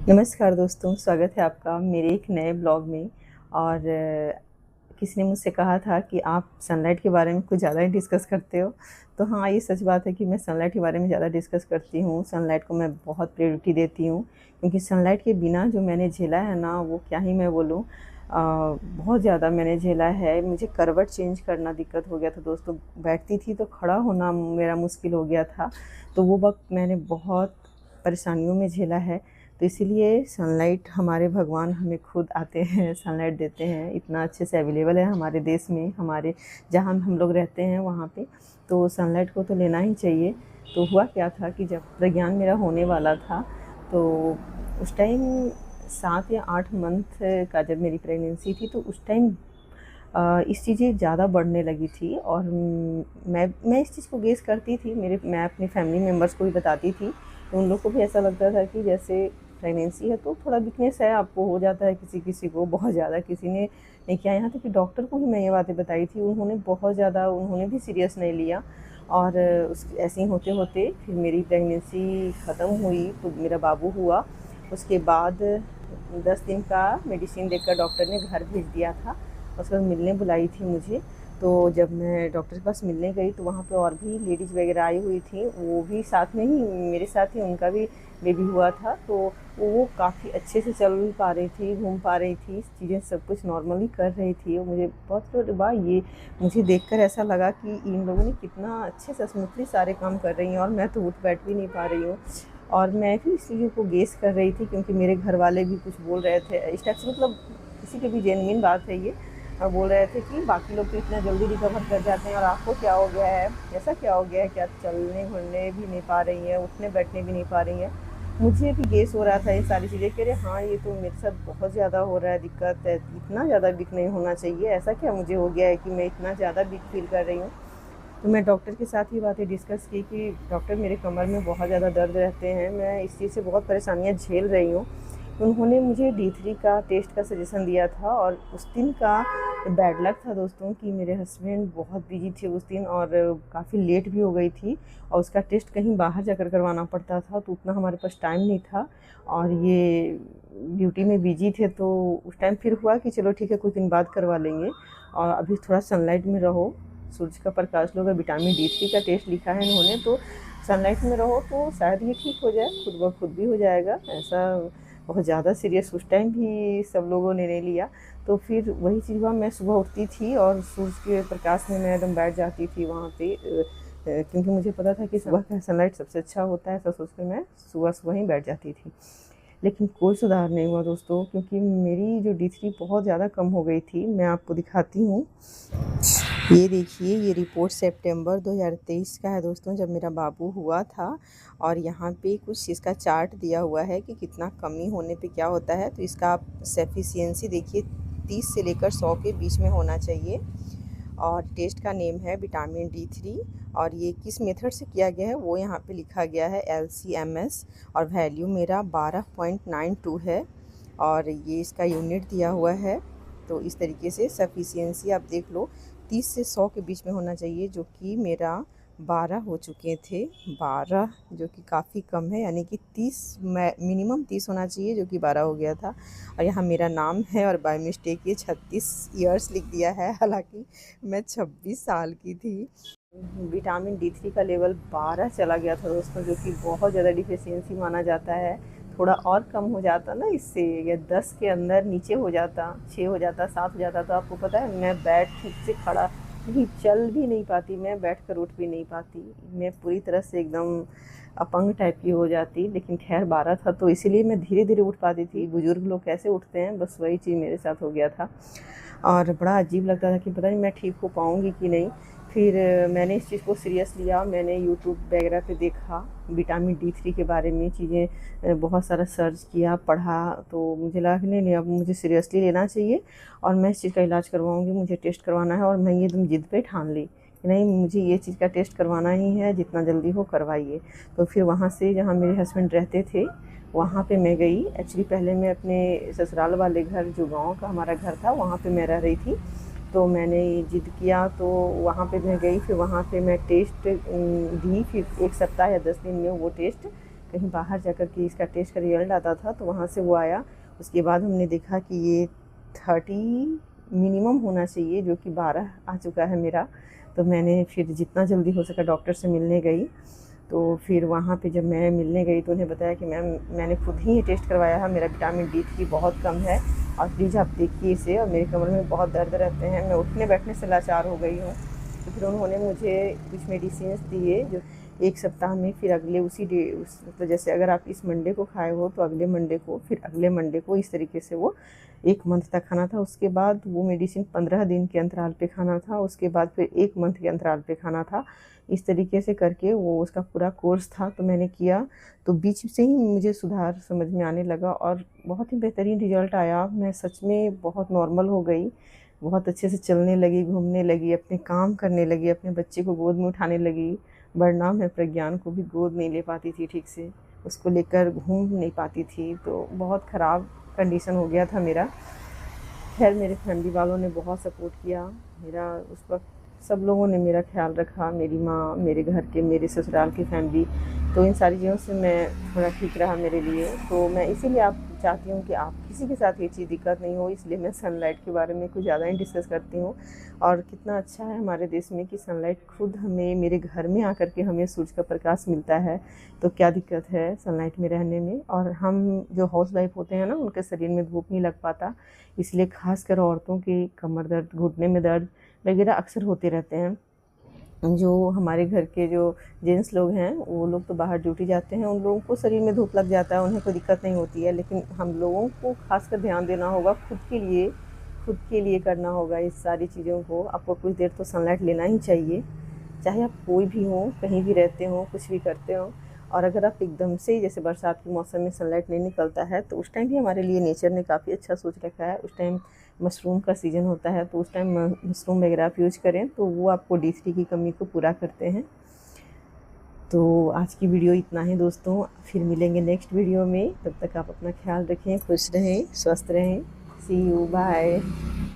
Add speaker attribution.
Speaker 1: नमस्कार दोस्तों, स्वागत है आपका मेरे एक नए ब्लॉग में। और किसी ने मुझसे कहा था कि आप सनलाइट के बारे में कुछ ज़्यादा ही डिस्कस करते हो। तो हाँ, ये सच बात है कि मैं सनलाइट के बारे में ज़्यादा डिस्कस करती हूँ। सनलाइट को मैं बहुत प्रायोरिटी देती हूँ, क्योंकि सनलाइट के बिना जो मैंने झेला है ना, वो क्या ही मैं बोलूँ। बहुत ज़्यादा मैंने झेला है। मुझे करवट चेंज करना दिक्कत हो गया था दोस्तों। बैठती थी तो खड़ा होना मेरा मुश्किल हो गया था। तो वो वक्त मैंने बहुत परेशानियों में झेला है। तो इसीलिए सनलाइट हमारे भगवान हमें खुद आते हैं, सनलाइट देते हैं। इतना अच्छे से अवेलेबल है हमारे देश में, हमारे जहाँ हम लोग रहते हैं वहाँ पे। तो सनलाइट को तो लेना ही चाहिए। तो हुआ क्या था कि जब प्रज्ञान मेरा होने वाला था, तो उस टाइम 7 या 8 मंथ का जब मेरी प्रेगनेंसी थी, तो उस टाइम इस चीज़ें ज़्यादा बढ़ने लगी थी। और मैं इस चीज़ को गेस करती थी। मैं अपने फैमिली मेम्बर्स को भी बताती थी। तो उन लोग को भी ऐसा लगता था कि जैसे प्रेगनेंसी है तो थोड़ा वीकनेस है, आपको हो जाता है किसी किसी को बहुत ज़्यादा। किसी ने नहीं किया, यहाँ तक कि डॉक्टर को भी मैं ये बातें बताई थी। उन्होंने भी सीरियस नहीं लिया। और उस ऐसे ही होते होते फिर मेरी प्रेगनेंसी ख़त्म हुई, तो मेरा बाबू हुआ। उसके बाद 10 दिन का मेडिसिन देकर डॉक्टर ने घर भेज दिया था। उसके बाद मिलने बुलाई थी मुझे। तो जब मैं डॉक्टर के पास मिलने गई, तो वहाँ पे और भी लेडीज़ वगैरह आई हुई थी। वो भी साथ में ही मेरे साथ ही उनका भी बेबी हुआ था। तो वो काफ़ी अच्छे से चल भी पा रही थी, घूम पा रही थी, चीज़ें सब कुछ नॉर्मली कर रही थी। और मुझे बहुत वाह, ये मुझे देखकर ऐसा लगा कि इन लोगों ने कितना अच्छे से स्मूथली सारे काम कर रही हैं, और मैं तो उठ बैठ भी नहीं पा रही हूँ। और मैं भी इस चीज़ों को गेस कर रही थी, क्योंकि मेरे घर वाले भी कुछ बोल रहे थे इस टाइप से। मतलब किसी के भी जेन्युइन बात है ये। और बोल रहे थे कि बाकी लोग तो इतना जल्दी रिकवर कर जाते हैं, और आपको क्या हो गया है, ऐसा क्या हो गया है, क्या चलने घुलने भी नहीं पा रही हैं, उठने बैठने भी नहीं पा रही हैं। मुझे भी गेस हो रहा था ये सारी चीज़ें, कह रहे हाँ ये तो मेरे साथ बहुत ज़्यादा हो रहा है, दिक्कत है, इतना ज़्यादा वीक नहीं होना चाहिए, ऐसा क्या मुझे हो गया है कि मैं इतना ज़्यादा वीक फील कर रही हूँ। तो मैं डॉक्टर के साथ ये बातें डिस्कस की कि डॉक्टर, मेरे कमर में बहुत ज़्यादा दर्द रहते हैं, मैं इस चीज़ से बहुत परेशानियाँ झेल रही हूँ। उन्होंने मुझे D3 का टेस्ट का सजेशन दिया था। और उस दिन का बैड लक था दोस्तों कि मेरे हस्बैंड बहुत बिजी थे उस दिन, और काफ़ी लेट भी हो गई थी। और उसका टेस्ट कहीं बाहर जाकर करवाना पड़ता था, तो उतना हमारे पास टाइम नहीं था। और ये ड्यूटी में बिजी थे, तो उस टाइम फिर हुआ कि चलो ठीक है, कुछ दिन बाद करवा लेंगे। और अभी थोड़ा सनलाइट में रहो, सूरज का प्रकाश लो। विटामिन D3 का टेस्ट लिखा है इन्होंने, तो सनलाइट में रहो तो शायद ये ठीक हो जाए, खुद ब खुद भी हो जाएगा। ऐसा बहुत ज़्यादा सीरियस उस टाइम भी सब लोगों ने नहीं लिया। तो फिर वही चीज़ हुआ, मैं सुबह उठती थी और सूरज के प्रकाश में मैं एकदम बैठ जाती थी वहाँ पे, क्योंकि मुझे पता था कि सुबह का सनलाइट सबसे अच्छा होता है। ऐसा सोच कर मैं सुबह सुबह ही बैठ जाती थी। लेकिन कोई सुधार नहीं हुआ दोस्तों, क्योंकि मेरी जो D3 बहुत ज़्यादा कम हो गई थी। मैं आपको दिखाती हूँ, ये देखिए, ये रिपोर्ट सितंबर 2023 का है दोस्तों, जब मेरा बाबू हुआ था। और यहाँ पे कुछ इसका चार्ट दिया हुआ है कि कितना कमी होने पे क्या होता है। तो इसका आप सफिशिएंसी देखिए, 30 से लेकर 100 के बीच में होना चाहिए। और टेस्ट का नेम है विटामिन D3। और ये किस मेथड से किया गया है वो यहाँ पे लिखा गया है, LCMS। और वैल्यू मेरा 12.92 है। और ये इसका यूनिट दिया हुआ है। तो इस तरीके से सफिशिएंसी आप देख लो, 30 से 100 के बीच में होना चाहिए, जो कि मेरा 12 हो चुके थे। 12 जो कि काफ़ी कम है, यानी कि 30 मिनिमम 30 होना चाहिए, जो कि 12 हो गया था। और यहाँ मेरा नाम है, और बाय मिस्टेक ये 36 ईयर्स लिख दिया है, हालांकि मैं 26 साल की थी। विटामिन D3 का लेवल 12 चला गया था दोस्तों, जो कि बहुत ज़्यादा डिफिशियंसी माना जाता है। थोड़ा और कम हो जाता ना इससे, या 10 के अंदर नीचे हो जाता, 6 हो जाता, 7 हो जाता, तो आपको पता है मैं बैठ ठीक से खड़ा नहीं, चल भी नहीं पाती, मैं बैठ कर उठ भी नहीं पाती, मैं पूरी तरह से एकदम अपंग टाइप की हो जाती। लेकिन खैर 12 था, तो इसीलिए मैं धीरे धीरे उठ पाती थी। बुजुर्ग लोग कैसे उठते हैं, बस वही चीज़ मेरे साथ हो गया था। और बड़ा अजीब लगता था कि पता नहीं मैं ठीक हो पाऊँगी कि नहीं। फिर मैंने इस चीज़ को सीरियस लिया। मैंने यूट्यूब वगैरह पे देखा विटामिन D3 के बारे में चीज़ें, बहुत सारा सर्च किया, पढ़ा। तो मुझे लगा कि नहीं नहीं, अब मुझे सीरियसली लेना चाहिए, और मैं इस चीज़ का इलाज करवाऊँगी, मुझे टेस्ट करवाना है। और मैं ये एकदम ज़िद पे ठान ली कि नहीं, मुझे ये चीज़ का टेस्ट करवाना ही है, जितना जल्दी हो करवाइए। तो फिर वहाँ से, जहाँ मेरे हस्बैंड रहते थे, वहाँ पे मैं गई। एक्चुअली पहले मैं अपने ससुराल वाले घर, जो गाँव का हमारा घर था, वहाँ पे मैं रह रही थी। तो मैंने ज़िद किया, तो वहाँ पे मैं गई। फिर वहाँ पे मैं टेस्ट दी। फिर 1 सप्ताह या 10 दिन में वो टेस्ट कहीं बाहर जाकर के इसका टेस्ट का रिजल्ट आता था, तो वहाँ से वो आया। उसके बाद हमने देखा कि ये 30 मिनिमम होना चाहिए, जो कि 12 आ चुका है मेरा। तो मैंने फिर जितना जल्दी हो सका डॉक्टर से मिलने गई। तो फिर वहाँ पे जब मैं मिलने गई तो उन्हें बताया कि मैम, मैंने खुद ही ये टेस्ट करवाया है, मेरा विटामिन D3 बहुत कम है, और प्लीज़ आप देखिए इसे, और मेरे कमर में बहुत दर्द रहते हैं, मैं उठने बैठने से लाचार हो गई हूँ। तो फिर उन्होंने मुझे कुछ मेडिसिन दिए, जो 1 सप्ताह में, फिर अगले उसी डे तो जैसे अगर आप इस मंडे को खाए हो तो अगले मंडे को, फिर अगले मंडे को, इस तरीके से वो 1 मंथ तक खाना था। उसके बाद वो मेडिसिन 15 दिन के अंतराल पे खाना था, उसके बाद फिर 1 मंथ के अंतराल पे खाना था। इस तरीके से करके वो उसका पूरा कोर्स था, तो मैंने किया। तो बीच से ही मुझे सुधार समझ में आने लगा और बहुत ही बेहतरीन रिजल्ट आया। मैं सच में बहुत नॉर्मल हो गई, बहुत अच्छे से चलने लगी, घूमने लगी, अपने काम करने लगी, अपने बच्चे को गोद में उठाने लगी। वरना मैं प्रज्ञान को भी गोद नहीं ले पाती थी ठीक से, उसको लेकर घूम नहीं पाती थी, तो बहुत ख़राब कंडीशन हो गया था मेरा। खैर मेरे फैमिली वालों ने बहुत सपोर्ट किया मेरा उस वक्त, सब लोगों ने मेरा ख्याल रखा, मेरी माँ, मेरे घर के, मेरे ससुराल की फैमिली। तो इन सारी चीज़ों से मैं थोड़ा ठीक रहा मेरे लिए। तो मैं इसीलिए आप चाहती हूँ कि आप किसी के साथ ये चीज़ दिक्कत नहीं हो, इसलिए मैं सनलाइट के बारे में कुछ ज़्यादा ही डिस्कस करती हूँ। और कितना अच्छा है हमारे देश में कि सनलाइट खुद हमें, मेरे घर में आकर के हमें सूरज का प्रकाश मिलता है। तो क्या दिक्कत है सनलाइट में रहने में। और हम जो हाउस वाइफ होते हैं ना, उनके शरीर में धूप नहीं लग पाता, इसलिए खासकर औरतों की कमर दर्द, घुटने में दर्द वगैरह अक्सर होते रहते हैं। जो हमारे घर के जो जेंट्स लोग हैं, वो लोग तो बाहर ड्यूटी जाते हैं, उन लोगों को शरीर में धूप लग जाता है, उन्हें कोई दिक्कत नहीं होती है। लेकिन हम लोगों को खासकर ध्यान देना होगा, खुद के लिए करना होगा इस सारी चीज़ों को। आपको कुछ देर तो सनलाइट लेना ही चाहिए, चाहे आप कोई भी हो, कहीं भी रहते हो, कुछ भी करते हो। और अगर आप एकदम से, जैसे बरसात के मौसम में सनलाइट नहीं निकलता है, तो उस टाइम भी हमारे लिए नेचर ने काफ़ी अच्छा सोच रखा है। उस टाइम मशरूम का सीज़न होता है, तो उस टाइम मशरूम वगैरह आप यूज करें, तो वो आपको D3 की कमी को पूरा करते हैं। तो आज की वीडियो इतना ही दोस्तों, फिर मिलेंगे नेक्स्ट वीडियो में। तब तक आप अपना ख्याल रखें, खुश रहें, स्वस्थ रहें। सी यू, बाय।